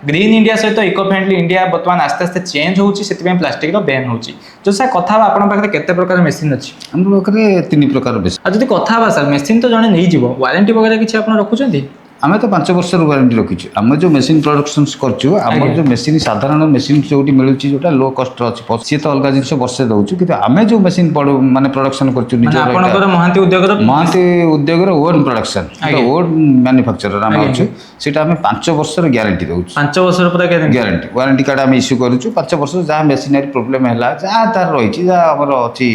green India सहित eco friendly India बर्तमान आस्ते आस्ते चेंज होउची सेति प्लास्टिक रो बैन होउची जो सर कथा आपण पाखरे केते प्रकार मशीन अछि हम पाखरे 3 प्रकार बेस आ जदि कथा बा सर मशीन तो जणे नै जीवो वारंटी वगैरह किछि आपण रखुचंती आम तो 5 वर्ष वारंटी रखीचु आम जो मेसीन प्रोडक्शन करछु आम जो मेसीन साधारण मेसीन जो मिलूँ जोटा लो कस्ट अच्छी सी तो अलग जिन वर्षे दौचु कि आम जो मेसीन माने प्रोडक्शन करछु महांती उद्योग ओन प्रोडक्शन ओन मैन्युफैक्चरर आम अच्छु सेटा आम 5 वर्ष ग्यारंटी दौचु 5 वर्ष ग्यारंटी वारंटी कार्ड आम इश्यू करूँ 5 वर्ष जहाँ मेसीनरी प्रोब्लेम है जहाँ तार रही आमर अच्छी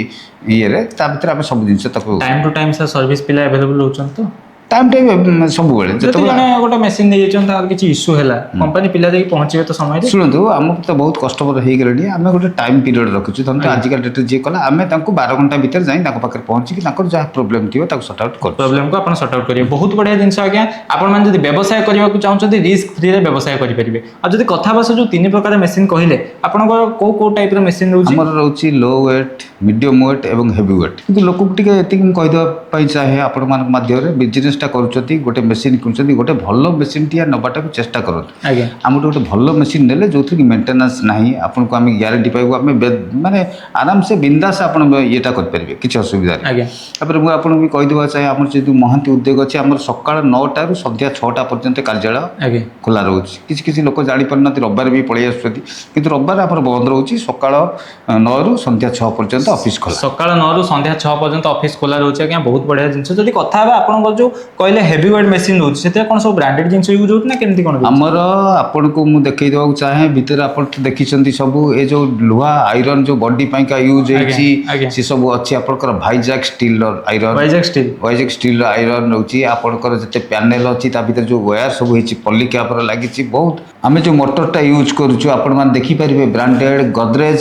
ये भर आम सब जिन time to time sir service पिला अवेलेबल होचन तो टाइम टाइम सब गोटे मेसीन नहीं किसी इश्यू है कंपनी पिला जाकि पहुँचे तो समय शुणु आमको तो बहुत कस्टमर हो गले आम गोटे टाइम पीरियड रखुचु धरत आजिकल डेट जी कला आम 12 घंटा भितर जाई पाखे पहुँचिकी जहाँ प्रोब्लेम थी सॉर्ट आउट कर प्रोब्लेम को आप सॉर्ट आउट करेंगे बहुत बढ़िया जिन आज्ञा आपने व्यवसाय करने को चाहते रिस्क फ्री व्यवसाय करेंगे और जब कथा बस जो 3 प्रकार मेसीन कहले आप कौ टाइप मेसीन रोज रोचे लो वेट मीडियम वेट और हेवी वेट कि लोक कहीदेवाई चाहे आपण माध्यम बिजनेसटा कर गोटे मेसीन किनुंट गोटे भल मेसीन टी नवाटा को चेष्टा करूँ आम गोटे भल मेसीन ने जो थी मेन्टेनान्स ना आपको आम ग्यारंटी पाइबू आम माने आराम से बिंदास आप येटा करेंगे किसी असुविधा नहीं मुझे भी कहीदेवा चाहे आम जो महांती उद्योग अच्छे आम सका 9टा संध्या 6टा पर्यंत कार्यालय खोला रोचे किसी किसी लोक जापार रविवार भी पलि आसुँच कि रविवार आप बंद रोचे सका 9 रु संध्या 6 पर्यंत ऑफिस खोला सका 9 रु संध्या 6 पर्यंत ऑफिस खोला रोचे आज्ञा बहुत बढ़िया जिन जब कथा आप जो कहले हेवी वेट मेसीन रोचे से कौन सब ब्रांडेड जिन यूज होना केमती कौन आमर आपन को मुझे देखई देवा चाहे भितर आप देखी सब ये जो लुहा आयरन जो बॉडी का यूज होती सी सब अच्छी आपंकर Vizag steel iron Vizag steel iron रोचे आपंकर जिते पैनेल अच्छी भर जो वायर सब होती पल्ली कैपर लगी बहुत आम जो मोटरटा यूज करूँ आपण मैंने देखिपारे ब्रांडेड गोदरेज